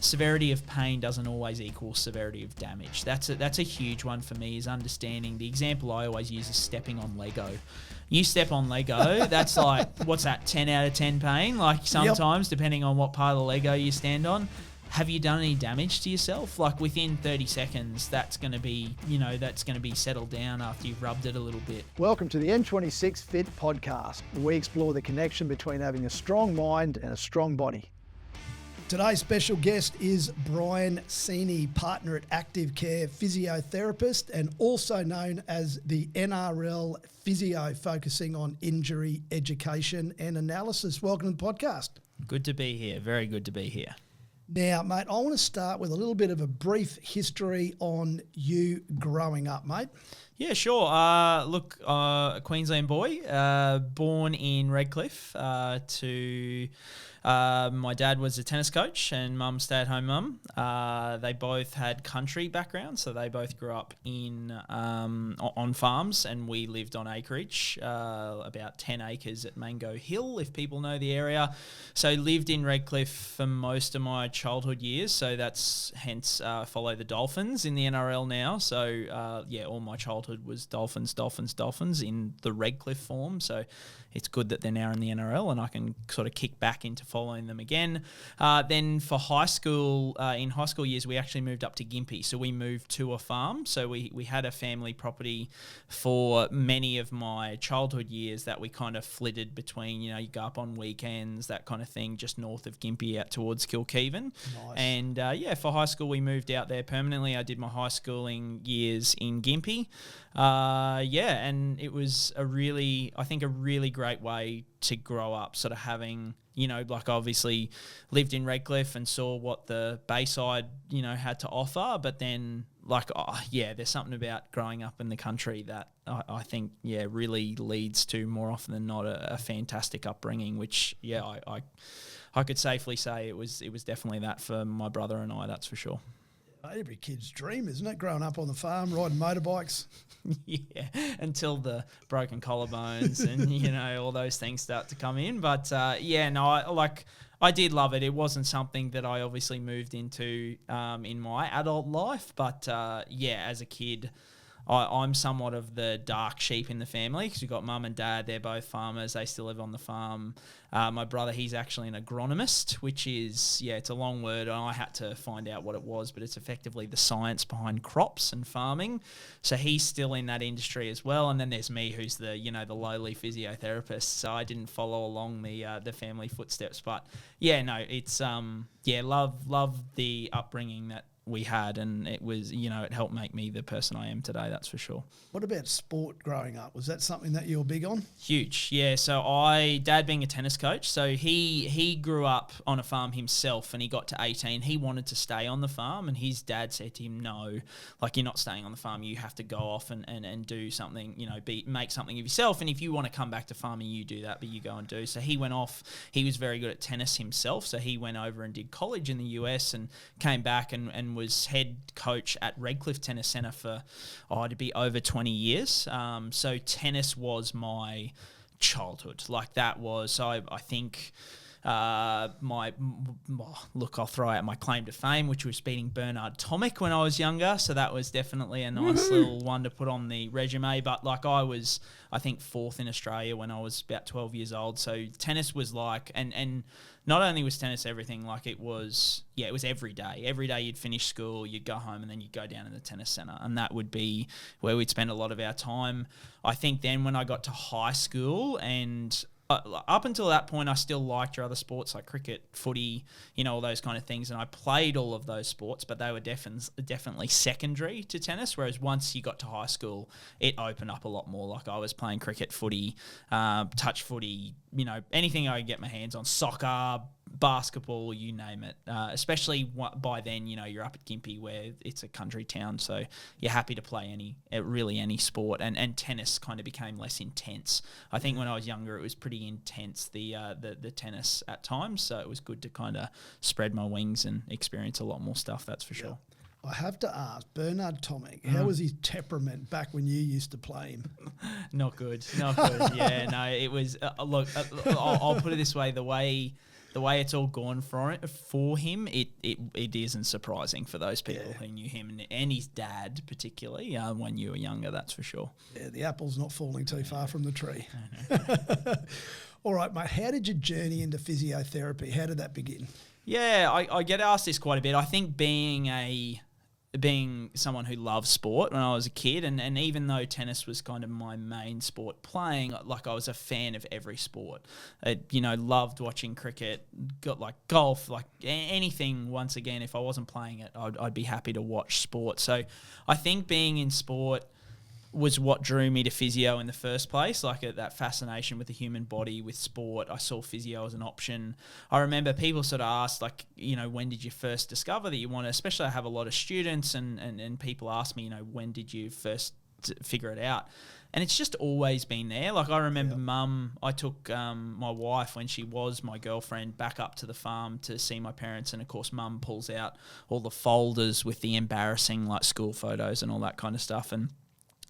severity of pain doesn't always equal severity of damage. That's a huge one for me, is understanding. The example I always use is stepping on Lego. You step on Lego, that's like, what's that, 10 out of 10 pain? Like sometimes, depending on what part of the Lego you stand on. Have you done any damage to yourself? Like within 30 seconds, that's going to be settled down after you've rubbed it a little bit. Welcome to the M26Fit Podcast, where we explore the connection between having a strong mind and a strong body. Today's special guest is Brian Seeney, partner at Active Care, physiotherapist, and also known as the NRL Physio, focusing on injury education and analysis. Welcome to the podcast. Good to be here. Very good to be here. Now, mate, I want to start with a little bit of a brief history on you growing up, mate. Yeah, sure. A Queensland boy, born in Redcliffe my dad was a tennis coach and mum stay-at-home mum. They both had country backgrounds, so they both grew up on farms, and we lived on acreage, about 10 acres at Mango Hill, if people know the area. So lived in Redcliffe for most of my childhood years, so that's hence follow the Dolphins in the NRL now. So all my childhood was Dolphins in the Redcliffe form. So it's good that they're now in the NRL and I can sort of kick back into following them again. Then for high school, in high school years, we actually moved up to Gympie. So we moved to a farm. So we had a family property for many of my childhood years that we kind of flitted between, you go up on weekends, that kind of thing, just north of Gympie out towards Kilkeven. Nice. And for high school, we moved out there permanently. I did my high schooling years in Gympie. And it was a really great way to grow up, sort of having, obviously lived in Redcliffe and saw what the Bayside, had to offer, but then there's something about growing up in the country that I think, really leads to, more often than not, a fantastic upbringing, which, I could safely say it was definitely that for my brother and I, that's for sure. Every kid's dream, isn't it? Growing up on the farm, riding motorbikes. Yeah, until the broken collarbones and, all those things start to come in. But, I did love it. It wasn't something that I obviously moved into in my adult life. But, as a kid, I'm somewhat of the dark sheep in the family because you've got mum and dad. They're both farmers. They still live on the farm. My brother, he's actually an agronomist, which is, it's a long word. And I had to find out what it was, but it's effectively the science behind crops and farming. So he's still in that industry as well. And then there's me, who's the, the lowly physiotherapist. So I didn't follow along the family footsteps. But it's, love the upbringing that we had, and it was, it helped make me the person I am today, that's for sure. What about sport growing up? Was that something that you were big on? Huge, yeah. So Dad being a tennis coach, so he grew up on a farm himself, and he got to 18. He wanted to stay on the farm, and his dad said to him, no, you're not staying on the farm. You have to go off and do something, make something of yourself. And if you want to come back to farming, you do that, but you go and do. So he went off. He was very good at tennis himself, so he went over and did college in the US and came back and was head coach at Redcliffe Tennis Centre for, to be over 20 years. So tennis was my childhood. That was, so I think... I'll throw out my claim to fame, which was beating Bernard Tomic when I was younger. So that was definitely a nice little one to put on the resume. But I was, I think, 4th in Australia when I was about 12 years old. So tennis was and not only was tennis everything, it was every day. Every day you'd finish school, you'd go home, and then you'd go down to the tennis centre. And that would be where we'd spend a lot of our time. I think then when I got to high school and... up until that point, I still liked your other sports like cricket, footy, all those kind of things. And I played all of those sports, but they were definitely secondary to tennis. Whereas once you got to high school, it opened up a lot more. I was playing cricket, footy, touch footy, anything I could get my hands on, soccer, basketball, you name it. Especially by then, you're up at Gympie where it's a country town, so you're happy to play any sport. And tennis kind of became less intense. I think when I was younger, it was pretty intense, the tennis at times. So it was good to kind of spread my wings and experience a lot more stuff. That's for sure. I have to ask, Bernard Tomic, how was his temperament back when you used to play him? Not good. Yeah, no, it was. Look, I'll put it this way: the way the way it's all gone for him, it isn't surprising for those people who knew him and his dad particularly when you were younger, that's for sure. Yeah, the apple's not falling too far from the tree. All right, mate, how did your journey into physiotherapy, how did that begin? Yeah, I get asked this quite a bit. I think being someone who loves sport when I was a kid, and even though tennis was kind of my main sport playing, like I was a fan of every sport. Loved watching cricket, got like golf, like anything. Once again, if I wasn't playing it, I'd be happy to watch sport. So I think being in sport was what drew me to physio in the first place, like that fascination with the human body, with sport. I saw physio as an option. I remember people sort of asked, like, when did you first discover that you want to, especially I have a lot of students and people ask me, when did you first figure it out? And it's just always been there. Like I remember Mum, I took my wife when she was my girlfriend back up to the farm to see my parents. And of course, Mum pulls out all the folders with the embarrassing like school photos and all that kind of stuff. And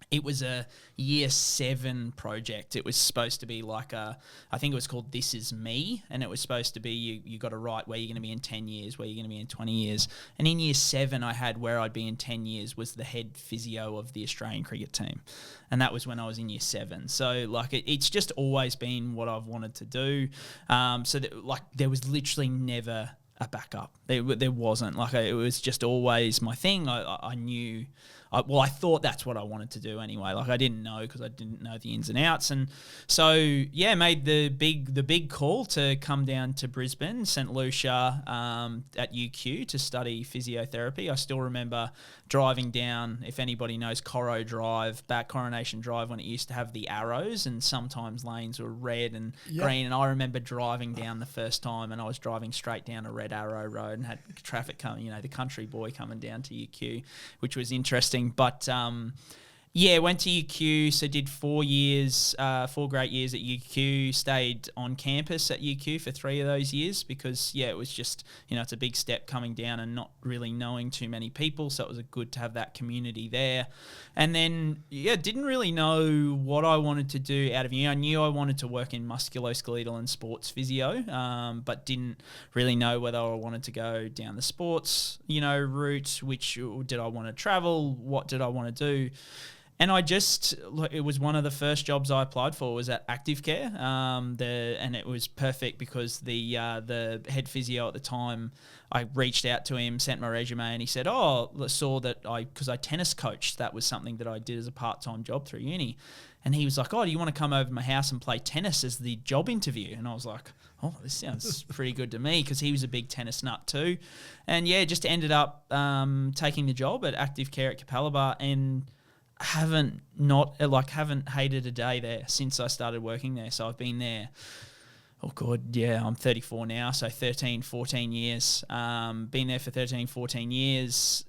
it was a year 7 project. It was supposed to be like I think it was called This Is Me. And it was supposed to be you got to write where you're going to be in 10 years, where you're going to be in 20 years. And in year 7, I had where I'd be in 10 years was the head physio of the Australian cricket team. And that was when I was in year 7. So like it's just always been what I've wanted to do. There was literally never a backup. There wasn't. Like it was just always my thing. I knew... I thought that's what I wanted to do anyway. Like I didn't know because I didn't know the ins and outs, and so made the big call to come down to Brisbane, St Lucia, at UQ to study physiotherapy. I still remember driving down, if anybody knows Coronation Drive, when it used to have the arrows and sometimes lanes were red and green. And I remember driving down the first time, and I was driving straight down a red arrow road and had traffic coming, the country boy coming down to UQ, which was interesting. But went to UQ, so did 4 great years at UQ, stayed on campus at UQ for 3 of those years because, it was just, it's a big step coming down and not really knowing too many people, so it was good to have that community there. And then, didn't really know what I wanted to do out of uni. I knew I wanted to work in musculoskeletal and sports physio, but didn't really know whether I wanted to go down the sports, route, which did I want to travel, what did I want to do. And it was one of the first jobs I applied for was at Active Care, and it was perfect because the head physio at the time, I reached out to him, sent my resume, and he said, saw that because I tennis coached, that was something that I did as a part-time job through uni. And he was like, do you want to come over to my house and play tennis as the job interview? And I was like, this sounds pretty good to me, because he was a big tennis nut too. And just ended up taking the job at Active Care at Capalaba, and haven't hated a day there since I started working there. So I've been there, I'm 34 now, so 13, 14 years. Been there for 13, 14 years.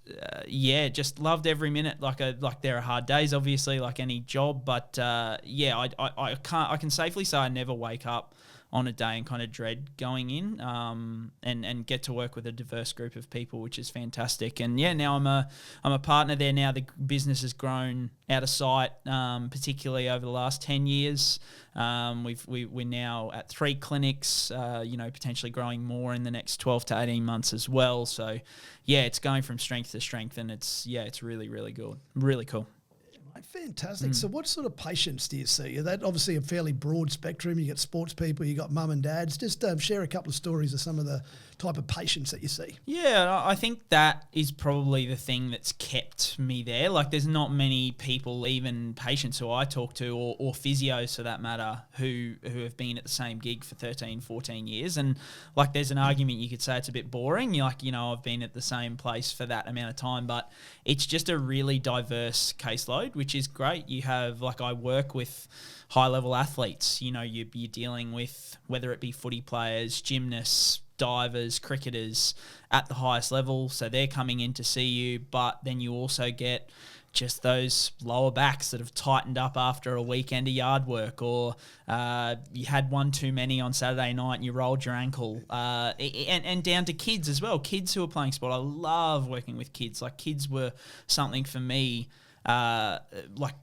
Just loved every minute. Like there are hard days, obviously, like any job, but I can safely say I never wake up on a day and kind of dread going in, and get to work with a diverse group of people, which is fantastic. And now I'm a partner there now. The business has grown out of sight, particularly over the last 10 years. We're now at 3 clinics, potentially growing more in the next 12 to 18 months as well. So it's going from strength to strength, and it's really, really good. Really cool. Fantastic. So what sort of patients do you see? That obviously a fairly broad spectrum. You got sports people, you got mum and dads. Just share a couple of stories of some of the type of patients that you see. Yeah, I think that is probably the thing that's kept me there. Like there's not many people, even patients who I talk to, or physios for that matter, who have been at the same gig for 13, 14 years. And like there's an argument you could say it's a bit boring. I've been at the same place for that amount of time, but it's just a really diverse caseload, which is great. You have, I work with high-level athletes. You're dealing with, whether it be footy players, gymnasts, divers, cricketers at the highest level. So they're coming in to see you, but then you also get just those lower backs that have tightened up after a weekend of yard work, or you had one too many on Saturday night and you rolled your ankle, and down to kids as well. Kids who are playing sport. I love working with kids. Like kids were something for me.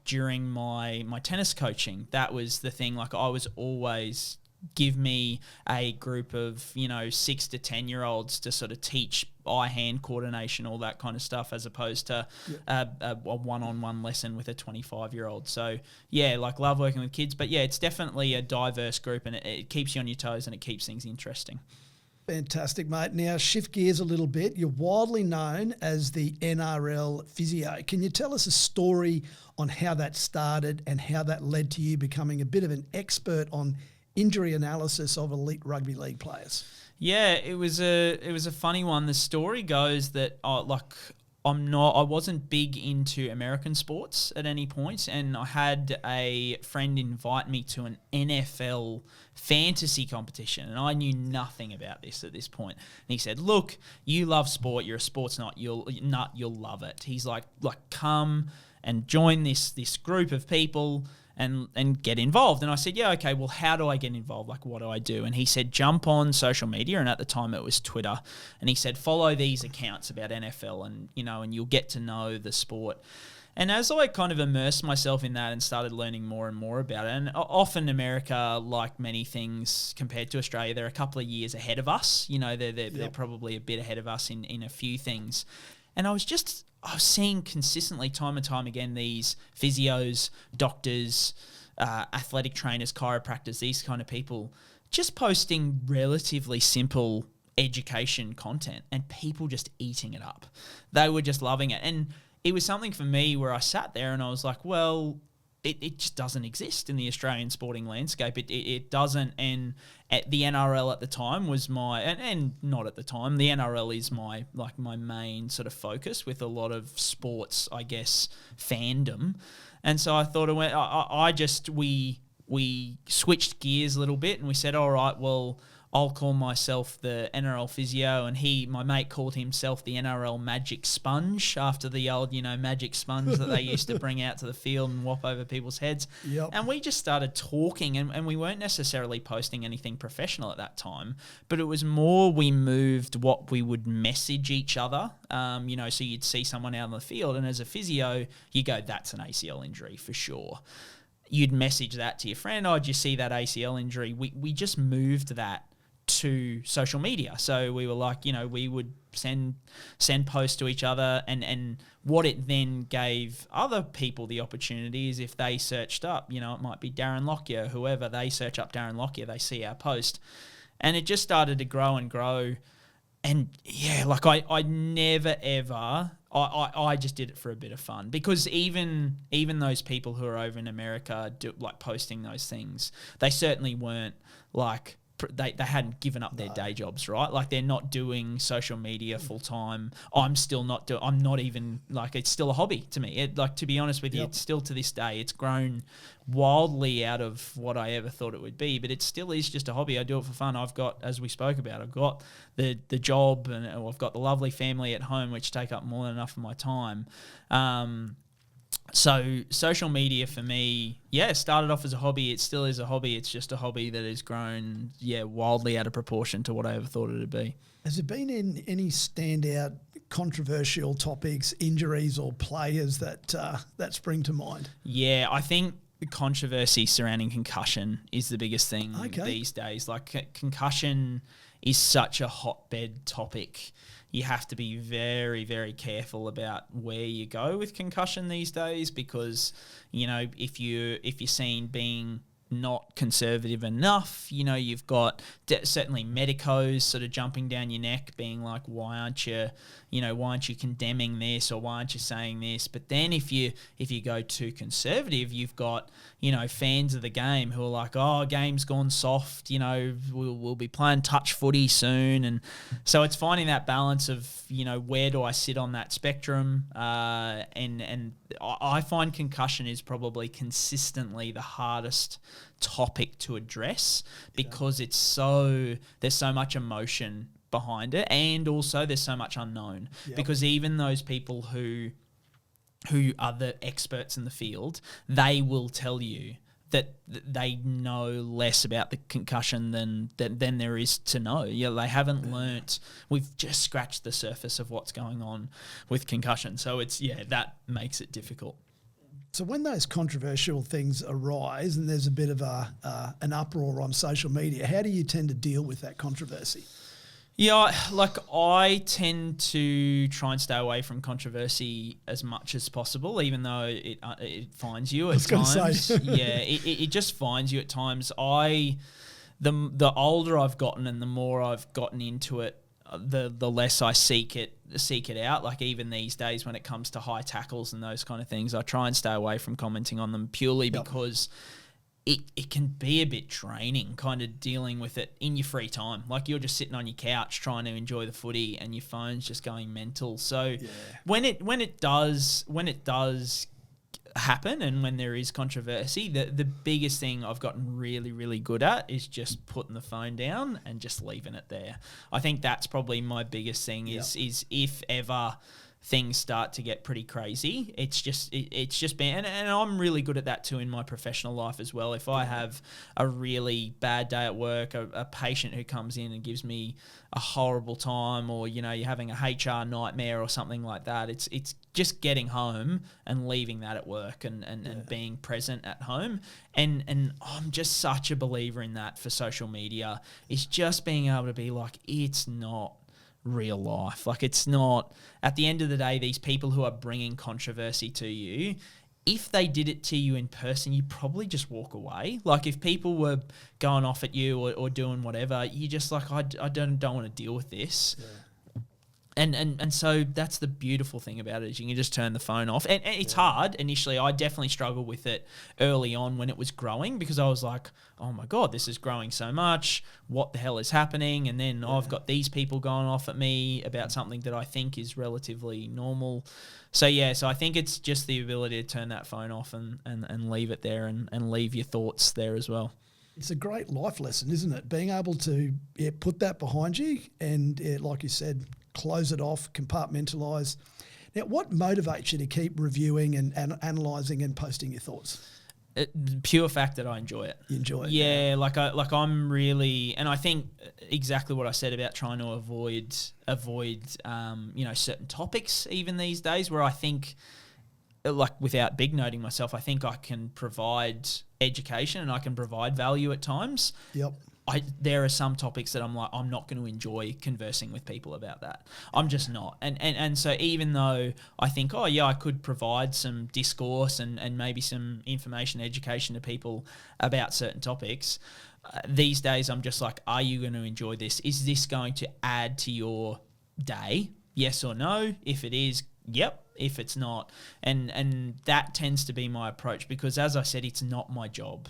During my tennis coaching, that was the thing. Like I was always give me a group of 6 to 10-year-olds to sort of teach eye-hand coordination, all that kind of stuff, as opposed to a one-on-one lesson with a 25-year-old. So yeah, like love working with kids, but yeah, it's definitely a diverse group, and it keeps you on your toes and it keeps things interesting. Fantastic, mate. Now, shift gears a little bit. You're widely known as the NRL Physio. Can you tell us a story on how that started and how that led to you becoming a bit of an expert on injury analysis of elite rugby league players? Yeah, it was a funny one. The story goes that I wasn't big into American sports at any point, and I had a friend invite me to an NFL fantasy competition, and I knew nothing about this at this point. And he said, "Look, you love sport. You're a sports nut. You'll love it." He's like, "Come and join this group of people and get involved." And I said, "Yeah, okay, well, how do I get involved? Like, what do I do?" And he said, "Jump on social media." And at the time it was Twitter. And he said, "Follow these accounts about NFL and you'll get to know the sport." And as I kind of immersed myself in that and started learning more and more about it, and often America, like many things compared to Australia, they're a couple of years ahead of us. They're probably a bit ahead of us in a few things. And I was seeing consistently, time and time again, these physios, doctors, athletic trainers, chiropractors, these kind of people just posting relatively simple education content and people just eating it up. They were just loving it. And it was something for me where I sat there and I was like, well, it just doesn't exist in the Australian sporting landscape. It doesn't. And at the NRL at the time was and not at the time, the NRL is my main sort of focus with a lot of sports, I guess, fandom. And so I thought we switched gears a little bit and we said, all right, well, I'll call myself the NRL Physio, and my mate called himself the NRL Magic Sponge after the old, magic sponge that they used to bring out to the field and whop over people's heads. Yep. And we just started talking, and we weren't necessarily posting anything professional at that time, but it was more we moved what we would message each other. So you'd see someone out on the field, and as a physio, you go, "That's an ACL injury for sure." You'd message that to your friend, "Oh, did you see that ACL injury?" We just moved that to social media. So we were like, we would send posts to each other, and what it then gave other people the opportunity is if they searched up, it might be Darren Lockyer, whoever, they search up Darren Lockyer, they see our post. And it just started to grow and grow. And yeah, like I never ever, I just did it for a bit of fun, because even those people who are over in America posting those things, they certainly weren't like, they hadn't given up their day jobs, right? Like, they're not doing social media full time. I'm not even, like, it's still a hobby to me. To be honest with you, it's still to this day, it's grown wildly out of what I ever thought it would be, but it still is just a hobby. I do it for fun. I've got, as we spoke about, I've got the job, and I've got the lovely family at home, which take up more than enough of my time. So social media for me, started off as a hobby. It still is a hobby. It's just a hobby that has grown, wildly out of proportion to what I ever thought it would be. Has there been any standout controversial topics, injuries or players that spring to mind? Yeah, I think the controversy surrounding concussion is the biggest thing these days. Like, concussion is such a hotbed topic. You have to be very, very careful about where you go with concussion these days, because, if you're seen being not conservative enough, you've got certainly medicos sort of jumping down your neck, being like, why aren't you condemning this, or why aren't you saying this? But then if you go too conservative, you've got, fans of the game who are like, oh, game's gone soft, we'll be playing touch footy soon. And so it's finding that balance of, where do I sit on that spectrum? And I find concussion is probably consistently the hardest topic to address, because there's so much emotion behind it, and also there's so much unknown. Because even those people who are the experts in the field, they will tell you that they know less about the concussion than there is to know. They haven't learnt. We've just scratched the surface of what's going on with concussion. So that makes it difficult. So when those controversial things arise and there's a bit of an uproar on social media, how do you tend to deal with that controversy? Yeah, like I tend to try and stay away from controversy as much as possible, even though it finds you at times. Yeah, it just finds you at times. The older I've gotten and the more I've gotten into it, the less I seek it out. Like even these days when it comes to high tackles and those kind of things, I try and stay away from commenting on them purely because it can be a bit draining kind of dealing with it in your free time. Like you're just sitting on your couch trying to enjoy the footy and your phone's just going mental. So when it does happen and when there is controversy, the biggest thing I've gotten really, really good at is just putting the phone down and just leaving it there. I think that's probably my biggest thing is if ever things start to get pretty crazy, it's just been, and I'm really good at that too in my professional life as well. If I have a really bad day at work, a patient who comes in and gives me a horrible time, or you're having a HR nightmare or something like that, it's just getting home and leaving that at work and being present at home. And I'm just such a believer in that for social media, is just being able to be like, it's not real life. Like it's not, at the end of the day, these people who are bringing controversy to you, if they did it to you in person, you probably just walk away. Like if people were going off at you or doing whatever, you just like, I don't want to deal with this. Yeah. And so that's the beautiful thing about it, is you can just turn the phone off. And it's hard initially. I definitely struggled with it early on when it was growing, because I was like, oh my God, this is growing so much. What the hell is happening? And then I've got these people going off at me about something that I think is relatively normal. So I think it's just the ability to turn that phone off and leave it there and leave your thoughts there as well. It's a great life lesson, isn't it? Being able to put that behind you and, like you said, close it off, compartmentalize. Now, what motivates you to keep reviewing and analysing and posting your thoughts? Pure fact that I enjoy it. You enjoy it? Yeah, I'm really, and I think exactly what I said about trying to avoid certain topics even these days, where I think, like without big noting myself, I think I can provide education and I can provide value at times. Yep. There are some topics that I'm like, I'm not going to enjoy conversing with people about that. I'm just not. And so even though I think, I could provide some discourse and maybe some information, education to people about certain topics, these days I'm just like, are you going to enjoy this? Is this going to add to your day? Yes or no? If it is, yep. If it's not, and that tends to be my approach, because as I said, it's not my job.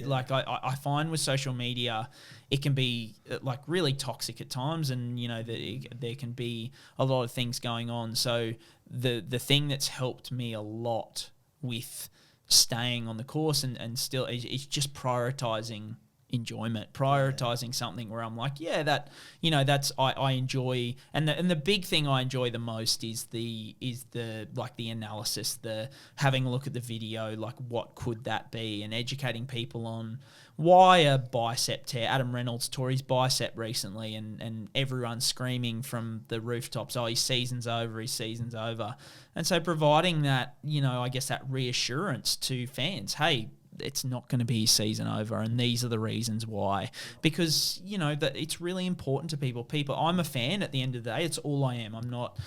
Like I find with social media, it can be like really toxic at times, and there can be a lot of things going on. So the thing that's helped me a lot with staying on the course and still is just prioritizing enjoyment, prioritizing something where I'm like, that's I enjoy, and the big thing I enjoy the most is the like the analysis, the having a look at the video, like what could that be, and educating people on why a bicep tear. Adam Reynolds tore his bicep recently, and everyone's screaming from the rooftops, his season's over, and so providing that, I guess that reassurance to fans, hey, it's not going to be his season over, and these are the reasons why. Because that it's really important to people. I'm a fan at the end of the day. It's all I am. I'm not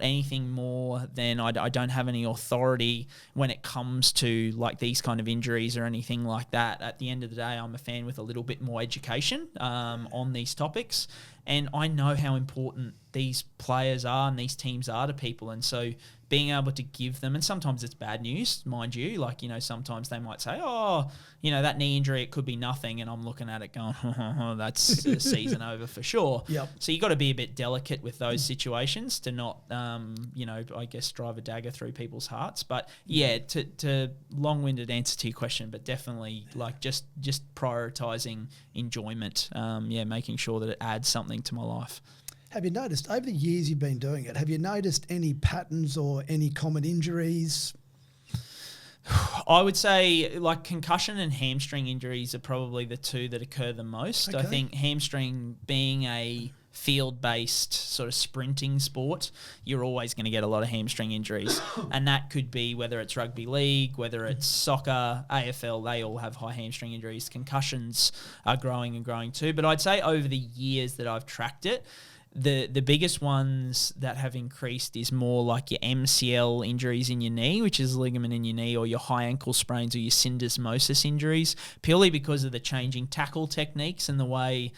anything more than, I don't have any authority when it comes to like these kind of injuries or anything like that. At the end of the day, I'm a fan with a little bit more education on these topics, and I know how important these players are and these teams are to people. And so being able to give them, and sometimes it's bad news, mind you, like, sometimes they might say, that knee injury, it could be nothing. And I'm looking at it going, that's a season over for sure. Yep. So you got to be a bit delicate with those situations to not, I guess drive a dagger through people's hearts. But to long-winded answer to your question, but definitely like just prioritizing enjoyment, making sure that it adds something to my life. Have you noticed, over the years you've been doing it, have you noticed any patterns or any common injuries? I would say like concussion and hamstring injuries are probably the two that occur the most. Okay. I think hamstring being a field-based sort of sprinting sport, you're always going to get a lot of hamstring injuries. And that could be whether it's rugby league, whether it's soccer, AFL, they all have high hamstring injuries. Concussions are growing and growing too. But I'd say over the years that I've tracked it, the biggest ones that have increased is more like your MCL injuries in your knee, which is ligament in your knee, or your high ankle sprains or your syndesmosis injuries, purely because of the changing tackle techniques and the way,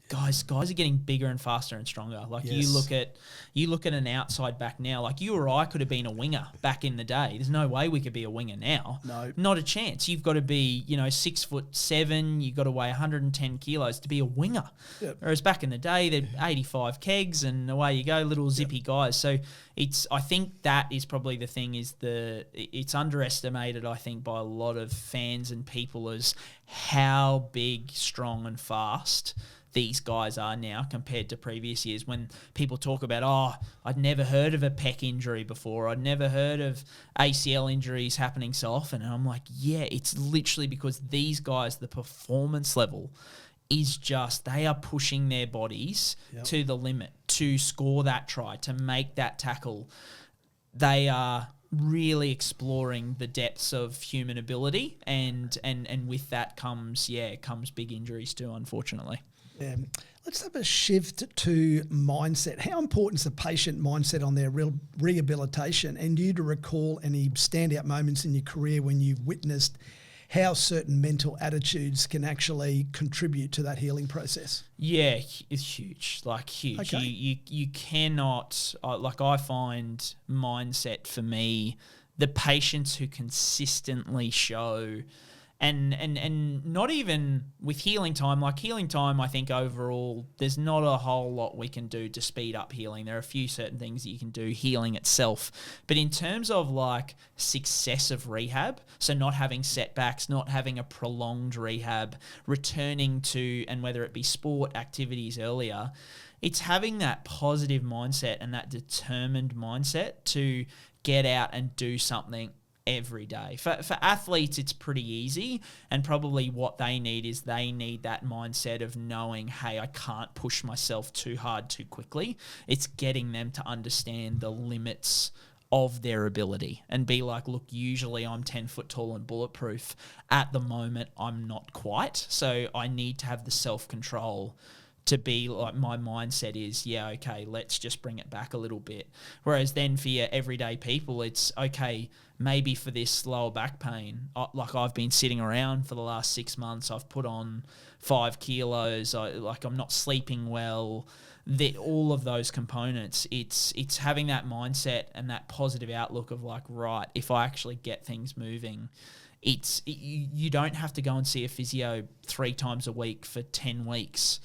guys are getting bigger and faster and stronger. Like Yes. you look at an outside back now, like you or I could have been a winger back in the day. There's no way we could be a winger now. No. Not a chance. You've got to be, 6'7", you've got to weigh 110 kilos to be a winger. Yep. Whereas back in the day, they're 85 kegs and away you go, little zippy guys. So I think that is probably the thing, it's underestimated, I think, by a lot of fans and people, as how big, strong and fast these guys are now compared to previous years, when people talk about, I'd never heard of a pec injury before, I'd never heard of ACL injuries happening so often. And I'm like, yeah, it's literally because these guys, the performance level is just, they are pushing their bodies to the limit to score that try, to make that tackle. They are really exploring the depths of human ability, and with that comes big injuries too, unfortunately. Let's have a shift to mindset. How important is the patient mindset on their real rehabilitation? And do you recall any standout moments in your career when you've witnessed how certain mental attitudes can actually contribute to that healing process? Yeah, it's huge, huge. Okay. You cannot, I find mindset for me, the patients who consistently show, and not even with healing time. Like healing time, I think overall, there's not a whole lot we can do to speed up healing. There are a few certain things that you can do, healing itself. But in terms of success of rehab, so not having setbacks, not having a prolonged rehab, returning to, and whether it be sport activities earlier, it's having that positive mindset and that determined mindset to get out and do something every day. For athletes, it's pretty easy, and probably what they need is they need that mindset of knowing, hey, I can't push myself too hard too quickly. It's getting them to understand the limits of their ability and be like, look, usually I'm 10 foot tall and bulletproof. At the moment, I'm not quite. So I need to have the self-control to be like, my mindset is, okay, let's just bring it back a little bit. Whereas then for your everyday people, it's okay, maybe for this lower back pain, I've been sitting around for the last 6 months, I've put on 5 kilos, I'm not sleeping well, all of those components, it's having that mindset and that positive outlook of right, if I actually get things moving, you don't have to go and see a physio 3 times a week for 10 weeks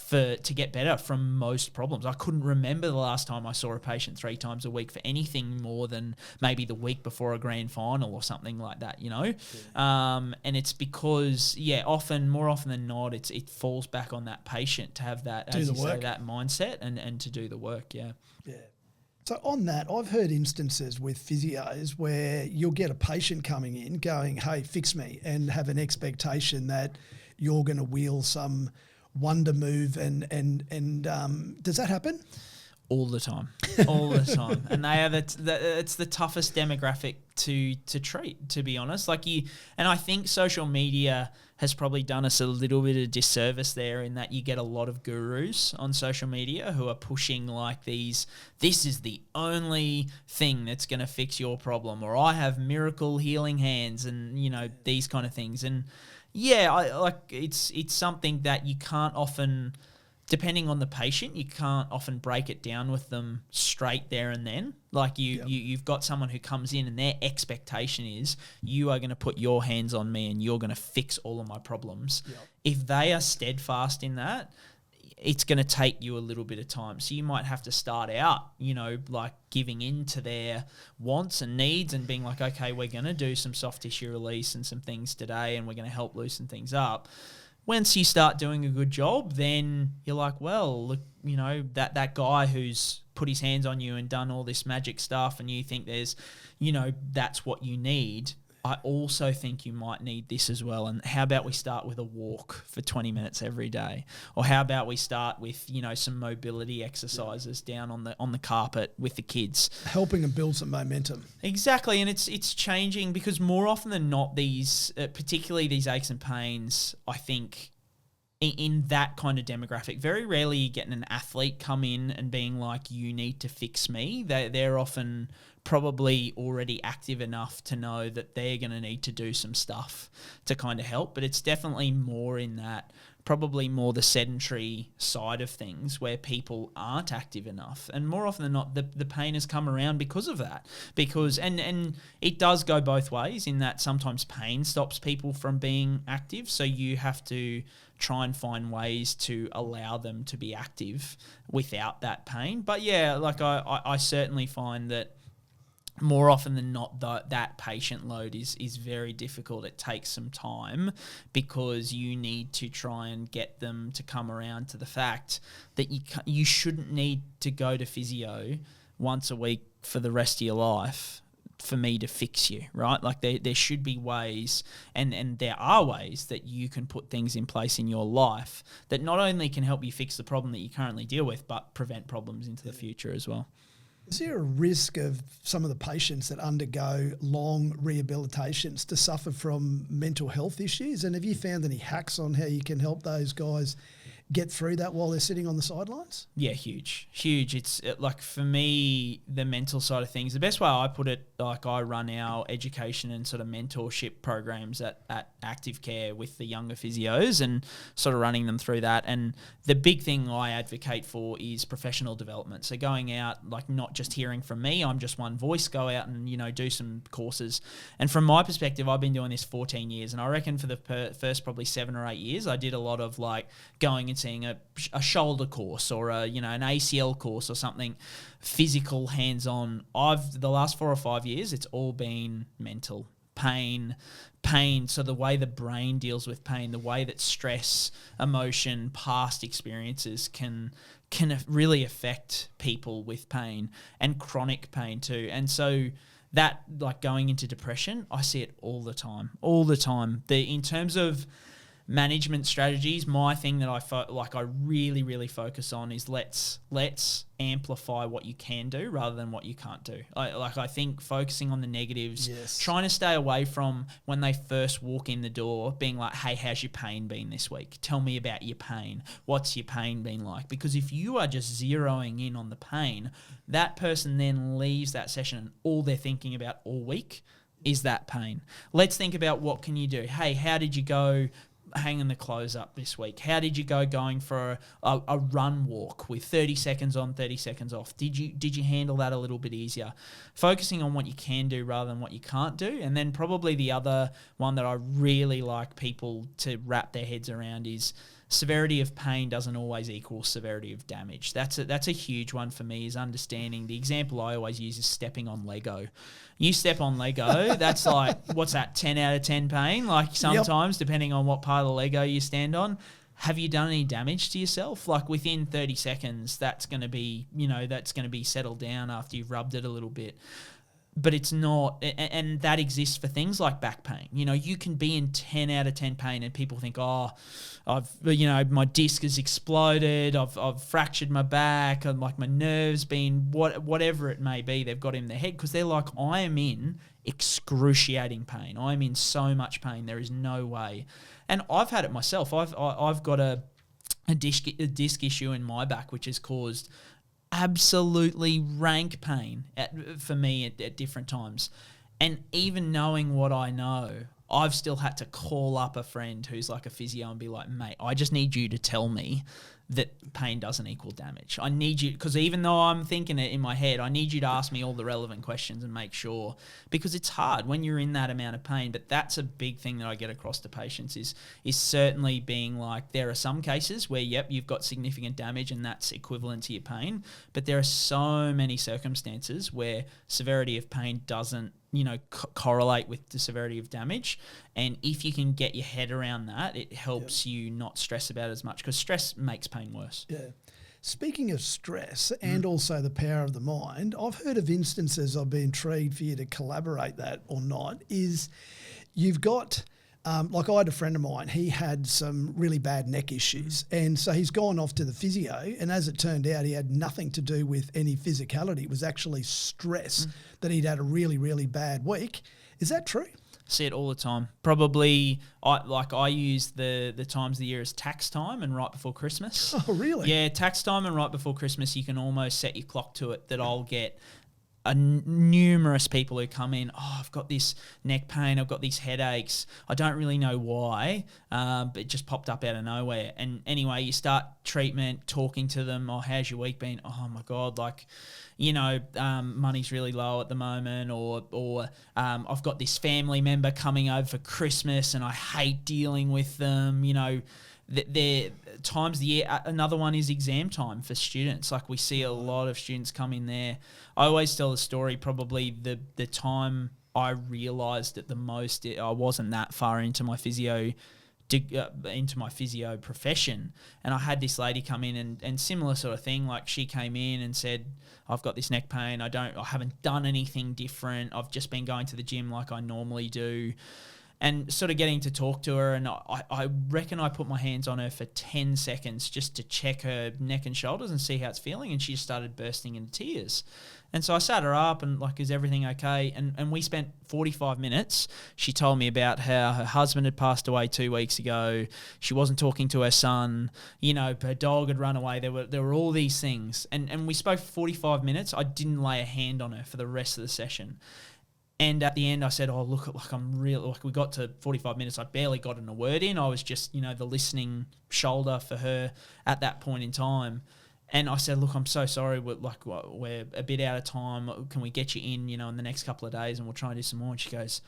to get better from most problems. I couldn't remember the last time I saw a patient 3 times a week for anything more than maybe the week before a grand final or something like that, Yeah. And it's because, more often than not, it falls back on that patient to have that, as you say, that mindset and to do the work, Yeah. So on that, I've heard instances with physios where you'll get a patient coming in going, hey, fix me, and have an expectation that you're going to wheel some wonder move, and does that happen? All the time, and they are it's the toughest demographic to treat, to be honest. And I think social media has probably done us a little bit of disservice there, in that you get a lot of gurus on social media who are pushing this is the only thing that's going to fix your problem, or I have miracle healing hands, and these kind of things. And it's something that you can't often, depending on the patient, you can't often break it down with them straight there and then. You've got someone who comes in and their expectation is, you are going to put your hands on me and you're going to fix all of my problems. Yep. If they are steadfast in that, it's going to take you a little bit of time. So you might have to start out, giving in to their wants and needs and being like, okay, we're going to do some soft tissue release and some things today, and we're going to help loosen things up. Once you start doing a good job, then you're like, well, look, that guy who's put his hands on you and done all this magic stuff, and you think there's, that's what you need. I also think you might need this as well. And how about we start with a walk for 20 minutes every day? Or how about we start with, some mobility exercises down on the carpet with the kids? Helping them build some momentum. Exactly. And it's changing because more often than not, these, particularly these aches and pains, I think in that kind of demographic, very rarely you get an athlete come in and being like, you need to fix me. They're often probably already active enough to know that they're going to need to do some stuff to kind of help. But it's definitely more in that, probably more the sedentary side of things where people aren't active enough. And more often than not, the pain has come around because of that. Because and it does go both ways in that sometimes pain stops people from being active. So you have to try and find ways to allow them to be active without that pain. But yeah, like I certainly find that more often than not, that patient load is very difficult. It takes some time because you need to try and get them to come around to the fact that you shouldn't need to go to physio once a week for the rest of your life for me to fix you, right? Like there should be ways, and there are ways that you can put things in place in your life that not only can help you fix the problem that you currently deal with, but prevent problems into the future as well. Is there a risk of some of the patients that undergo long rehabilitations to suffer from mental health issues? And have you found any hacks on how you can help those guys get through that while they're sitting on the sidelines? Yeah, huge. It's like for me, the mental side of things, the best way I put it, like I run our education and sort of mentorship programs at Active Care with the younger physios and sort of running them through that. And the big thing I advocate for is professional development. So going out, like not just hearing from me, I'm just one voice, go out and, do some courses. And from my perspective, I've been doing this 14 years. And I reckon for the first probably 7 or 8 years, I did a lot of like going and seeing a shoulder course or an ACL course or something physical, hands-on. The last 4 or 5 years, it's all been mental pain. So the way the brain deals with pain, the way that stress, emotion, past experiences can really affect people with pain and chronic pain too. And so that, like going into depression, I see it all the time. In terms of management strategies, my thing that I really, really focus on is let's amplify what you can do rather than what you can't do. I think focusing on the negatives, yes. Trying to stay away from when they first walk in the door being like, hey, how's your pain been this week? Tell me about your pain. What's your pain been like? Because if you are just zeroing in on the pain, that person then leaves that session and all they're thinking about all week is that pain. Let's think about what can you do. Hey, how did you go hanging the clothes up this week? How did you go going for a run walk with 30 seconds on, 30 seconds off? Did you handle that a little bit easier? Focusing on what you can do rather than what you can't do. And then probably the other one that I really like people to wrap their heads around is severity of pain doesn't always equal severity of damage. That's a huge one for me, is understanding. The example I always use is stepping on Lego. You step on Lego, that's like, what's that, 10 out of 10 pain? Like sometimes, depending on what part of the Lego you stand on. Have you done any damage to yourself? Like within 30 seconds, that's going to be settled down after you've rubbed it a little bit. But it's not, and that exists for things like back pain. You can be in 10 out of 10 pain and people think, my disc has exploded, I've fractured my back, and like my nerves been, whatever it may be, they've got in their head because they're like, I am in excruciating pain. I'm in so much pain. There is no way. And I've had it myself. I've got a disc issue in my back, which has caused absolutely rank pain for me at different times. And even knowing what I know, I've still had to call up a friend who's like a physio and be like, mate, I just need you to tell me that pain doesn't equal damage. I need you, because even though I'm thinking it in my head, I need you to ask me all the relevant questions and make sure, because it's hard when you're in that amount of pain. But that's a big thing that I get across to patients is certainly being like, there are some cases where, yep, you've got significant damage and that's equivalent to your pain. But there are so many circumstances where severity of pain doesn't correlate with the severity of damage. And if you can get your head around that, it helps you not stress about it as much, because stress makes pain worse. Yeah. Speaking of stress and also the power of the mind, I've heard of instances, I'd be intrigued for you to collaborate that or not, is you've got, like I had a friend of mine, he had some really bad neck issues. And so he's gone off to the physio, and as it turned out, he had nothing to do with any physicality. It was actually stress that he'd had a really, really bad week. Is that true? See it all the time. Probably, I use the times of the year as tax time and right before Christmas. Oh, really? Yeah, tax time and right before Christmas, you can almost set your clock to it that I'll get numerous people who come in, I've got this neck pain, I've got these headaches, I don't really know why, but it just popped up out of nowhere. And anyway, you start treatment, talking to them, how's your week been? Oh my God, money's really low at the moment, or I've got this family member coming over for Christmas and I hate dealing with them, There times of the year. Another one is exam time for students. Like, we see a lot of students come in there. I always tell the story, probably the time I realised it the most, I wasn't that far into my physio profession, and I had this lady come in and similar sort of thing. Like, she came in and said, I've got this neck pain, I haven't done anything different, I've just been going to the gym like I normally do. And sort of getting to talk to her, and I reckon I put my hands on her for 10 seconds just to check her neck and shoulders and see how it's feeling, and she just started bursting into tears. And so I sat her up and, is everything okay? And we spent 45 minutes. She told me about how her husband had passed away 2 weeks ago. She wasn't talking to her son. Her dog had run away. There were all these things. And we spoke for 45 minutes. I didn't lay a hand on her for the rest of the session. And at the end, I said, we got to 45 minutes. I barely got in a word in. I was just, the listening shoulder for her at that point in time. And I said, look, I'm so sorry. We're a bit out of time. Can we get you in, in the next couple of days, and we'll try and do some more? And she goes,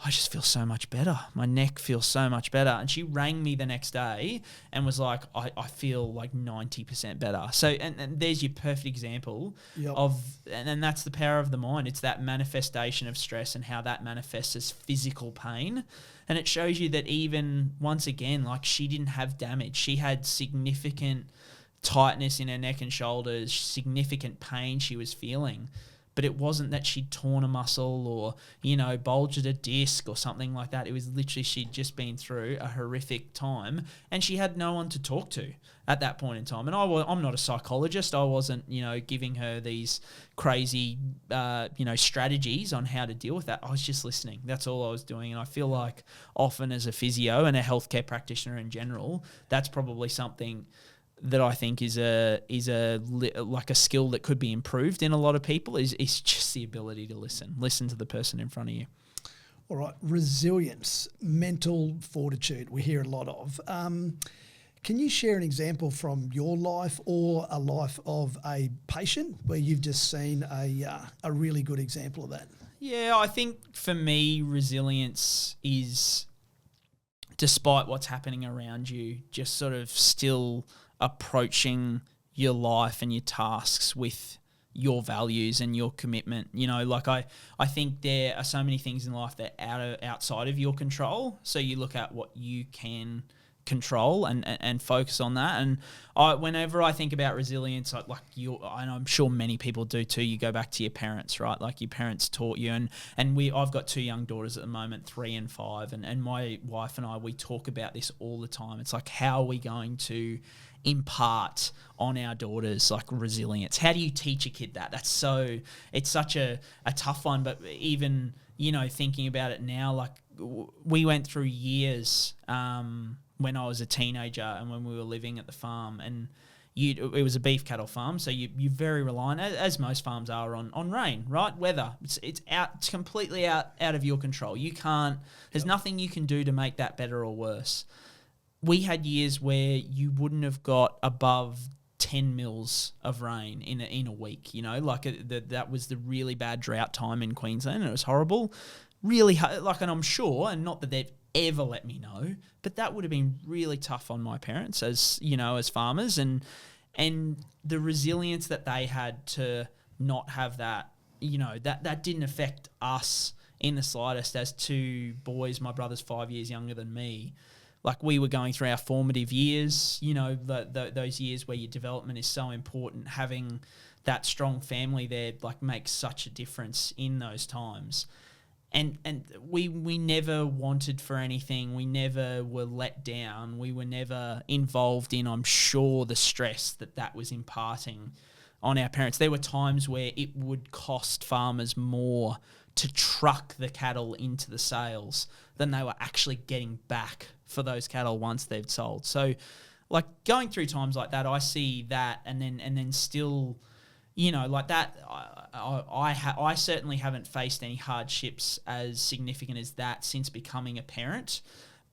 I just feel so much better. My neck feels so much better. And she rang me the next day and was like, I feel like 90% better. So, and there's your perfect example of, and that's the power of the mind. It's that manifestation of stress and how that manifests as physical pain. And it shows you that even, once again, she didn't have damage. She had significant tightness in her neck and shoulders, significant pain she was feeling. But it wasn't that she'd torn a muscle or, bulged a disc or something like that. It was literally she'd just been through a horrific time and she had no one to talk to at that point in time. And I'm not a psychologist. I wasn't, giving her these crazy, strategies on how to deal with that. I was just listening. That's all I was doing. And I feel like often as a physio and a healthcare practitioner in general, that's probably something that I think is a skill that could be improved in a lot of people is just the ability to listen to the person in front of you. All right, resilience, mental fortitude, we hear a lot of. Can you share an example from your life or a life of a patient where you've just seen a really good example of that? Yeah, I think for me, resilience is, despite what's happening around you, just sort of still approaching your life and your tasks with your values and your commitment. I think there are so many things in life that are outside of your control. So you look at what you can control and focus on that. And whenever I think about resilience, and I'm sure many people do too, you go back to your parents, right? Like, your parents taught you, and I've got 2 young daughters at the moment, 3 and 5, and my wife and I, we talk about this all the time. It's like, how are we going to impart on our daughters resilience? How do you teach a kid that? It's such a tough one. But even, thinking about it now, we went through years when I was a teenager and when we were living at the farm, and it was a beef cattle farm, so you're very reliant, as most farms are, on rain, right? Weather. It's completely out of your control. There's nothing you can do to make that better or worse. We had years where you wouldn't have got above 10 mils of rain in a week, that was the really bad drought time in Queensland, and it was horrible. Really, and I'm sure, and not that they've ever let me know, but that would have been really tough on my parents as farmers, and the resilience that they had to not have that, that didn't affect us in the slightest. As 2 boys, my brother's 5 years younger than me, like we were going through our formative years, you know, those years where your development is so important. Having that strong family there like makes such a difference in those times. And we never wanted for anything. We never were let down. We were never involved in, I'm sure, the stress that was imparting on our parents. There were times where it would cost farmers more to truck the cattle into the sales than they were actually getting back for those cattle once they've sold. So, like, going through times like that, I see that, and then still, you know, like that. I certainly haven't faced any hardships as significant as that since becoming a parent,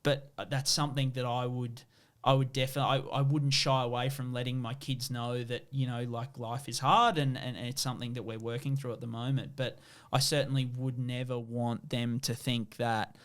but that's something that I would definitely, I wouldn't shy away from letting my kids know that, you know, like, life is hard and it's something that we're working through at the moment. But I certainly would never want them to think that,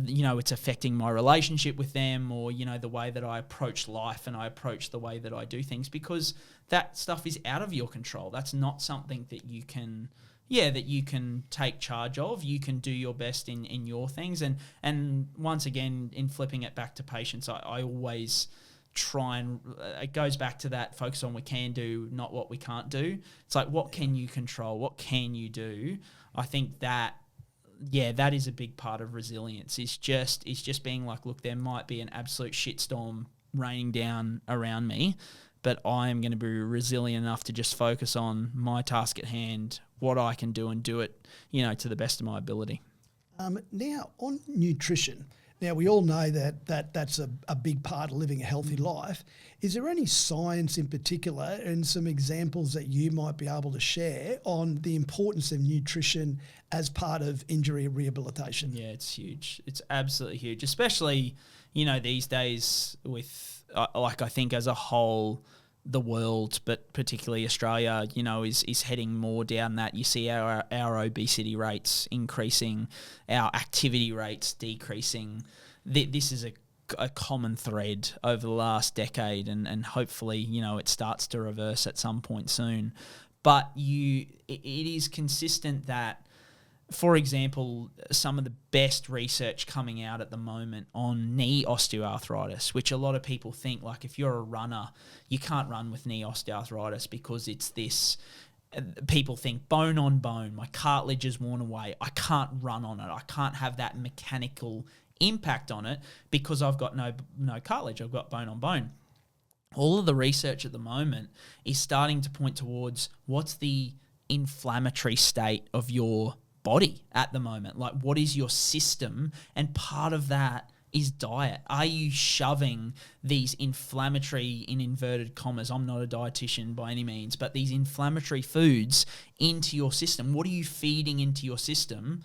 you know, it's affecting my relationship with them, or, you know, the way that I approach life and I approach the way that I do things, because that stuff is out of your control. That's not something that you can take charge of. You can do your best in your things. And once again, in flipping it back to patients, I always try and, it goes back to that focus on what we can do, not what we can't do. It's like, what can you control? What can you do? I think that, yeah, that is a big part of resilience. It's just being like, look, there might be an absolute shitstorm raining down around me, but I am going to be resilient enough to just focus on my task at hand, what I can do, and do it, you know, to the best of my ability. Now, on nutrition, now we all know that's a big part of living a healthy life. Is there any science in particular and some examples that you might be able to share on the importance of nutrition as part of injury rehabilitation? Yeah, it's huge. It's absolutely huge, especially, you know, these days with, like, I think as a whole, the world, but particularly Australia, you know, is heading more down that. You see our obesity rates increasing, our activity rates decreasing. This is a common thread over the last decade, and hopefully, you know, it starts to reverse at some point soon. But it is consistent that, for example, some of the best research coming out at the moment on knee osteoarthritis, which a lot of people think, like, if you're a runner, you can't run with knee osteoarthritis because it's this, people think bone on bone, my cartilage is worn away, I can't run on it, I can't have that mechanical impact on it because I've got no cartilage, I've got bone on bone. All of the research at the moment is starting to point towards what's the inflammatory state of your body at the moment. Like, what is your system? And part of that is diet. Are you shoving these inflammatory, in inverted commas, I'm not a dietitian by any means, but these inflammatory foods into your system? What are you feeding into your system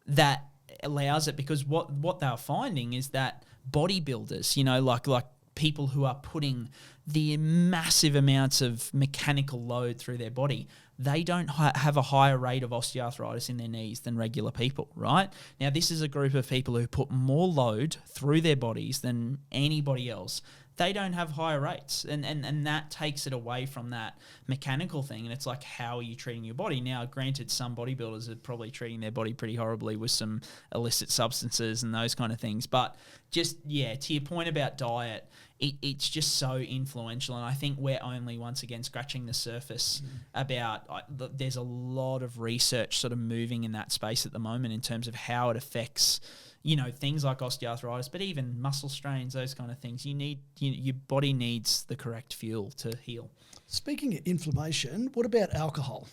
that allows it? Because what they're finding is that bodybuilders, you know, like people who are putting the massive amounts of mechanical load through their body, they don't have a higher rate of osteoarthritis in their knees than regular people, right? Now, this is a group of people who put more load through their bodies than anybody else. They don't have higher rates, and that takes it away from that mechanical thing. And it's like, how are you treating your body? Now, granted, some bodybuilders are probably treating their body pretty horribly with some illicit substances and those kind of things. But just, yeah, to your point about diet, it's just so influential. And I think we're only, once again, scratching the surface about, there's a lot of research sort of moving in that space at the moment in terms of how it affects, you know, things like osteoarthritis, but even muscle strains, those kind of things. Your body needs the correct fuel to heal. Speaking of inflammation, what about alcohol?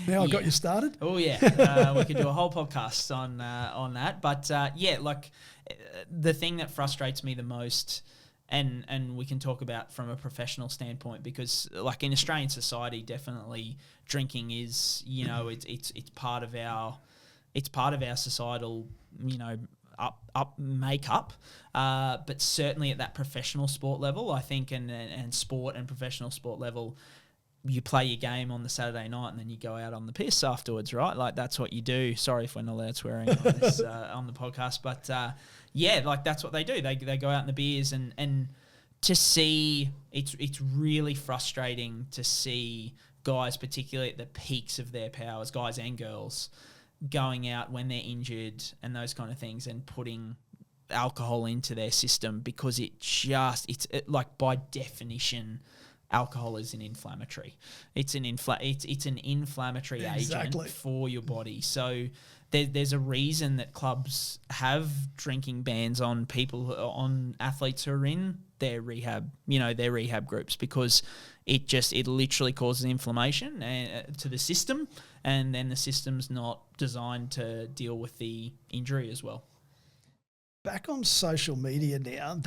Now I got you started. Oh yeah, we could do a whole podcast on that. But yeah, like, the thing that frustrates me the most, and we can talk about from a professional standpoint, because like in Australian society, definitely drinking is, you know, it's part of our societal, you know, up makeup, but certainly at that professional sport level, I think, and sport and professional sport level, you play your game on the Saturday night and then you go out on the piss afterwards, right? Like, that's what you do. Sorry if we're not allowed swearing on this on the podcast, but yeah, like, that's what they do. They go out in the beers, and to see, it's really frustrating to see guys, particularly at the peaks of their powers, guys and girls, going out when they're injured and those kind of things and putting alcohol into their system, because like by definition, alcohol is an inflammatory. It's an inflammatory agent for your body. So there's a reason that clubs have drinking bans on athletes who are in their rehab groups, because it literally causes inflammation to the system, and then the system's not designed to deal with the injury as well. Back on social media now,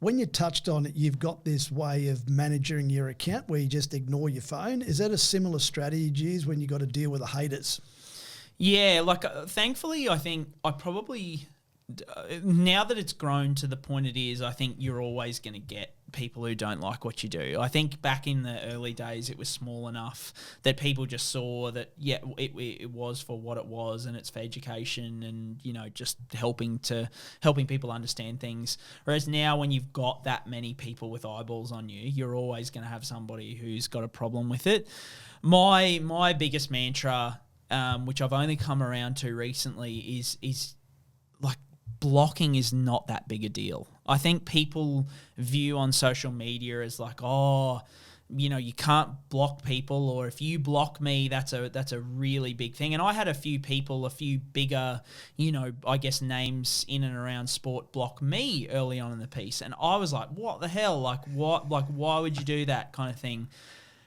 when you touched on it, you've got this way of managing your account where you just ignore your phone. Is that a similar strategy you use when you got to deal with the haters? Yeah, thankfully, I think I probably, now that it's grown to the point it is, I think you're always going to get people who don't like what you do. I think back in the early days, it was small enough that people just saw that, it was for what it was, and it's for education and, just helping people understand things. Whereas now, when you've got that many people with eyeballs on you, you're always going to have somebody who's got a problem with it. My biggest mantra, which I've only come around to recently, is like, blocking is not that big a deal. I think people view on social media as like, you can't block people, or if you block me, that's a really big thing. And I had a few bigger, I guess, names in and around sport block me early on in the piece, and I was like, what the hell? Like, what? Like, why would you do that kind of thing?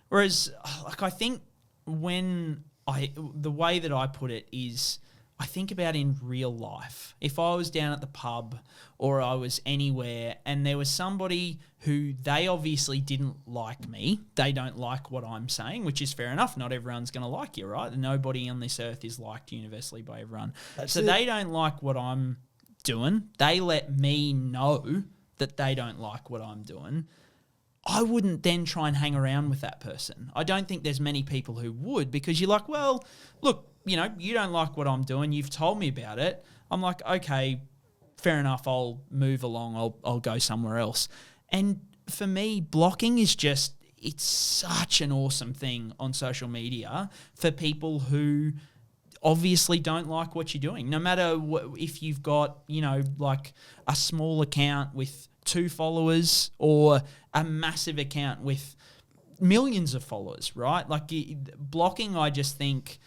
Whereas, I think the way that I put it is, I think about in real life. If I was down at the pub or I was anywhere and there was somebody who they obviously didn't like me, they don't like what I'm saying, which is fair enough. Not everyone's going to like you, right? Nobody on this earth is liked universally by everyone. They don't like what I'm doing. They let me know that they don't like what I'm doing. I wouldn't then try and hang around with that person. I don't think there's many people who would, because you're like, well, look, you don't like what I'm doing. You've told me about it. I'm like, okay, fair enough. I'll move along. I'll go somewhere else. And for me, blocking is it's such an awesome thing on social media for people who obviously don't like what you're doing. No matter if you've got, like a small account with 2 followers or a massive account with millions of followers, right? Like, blocking, I just think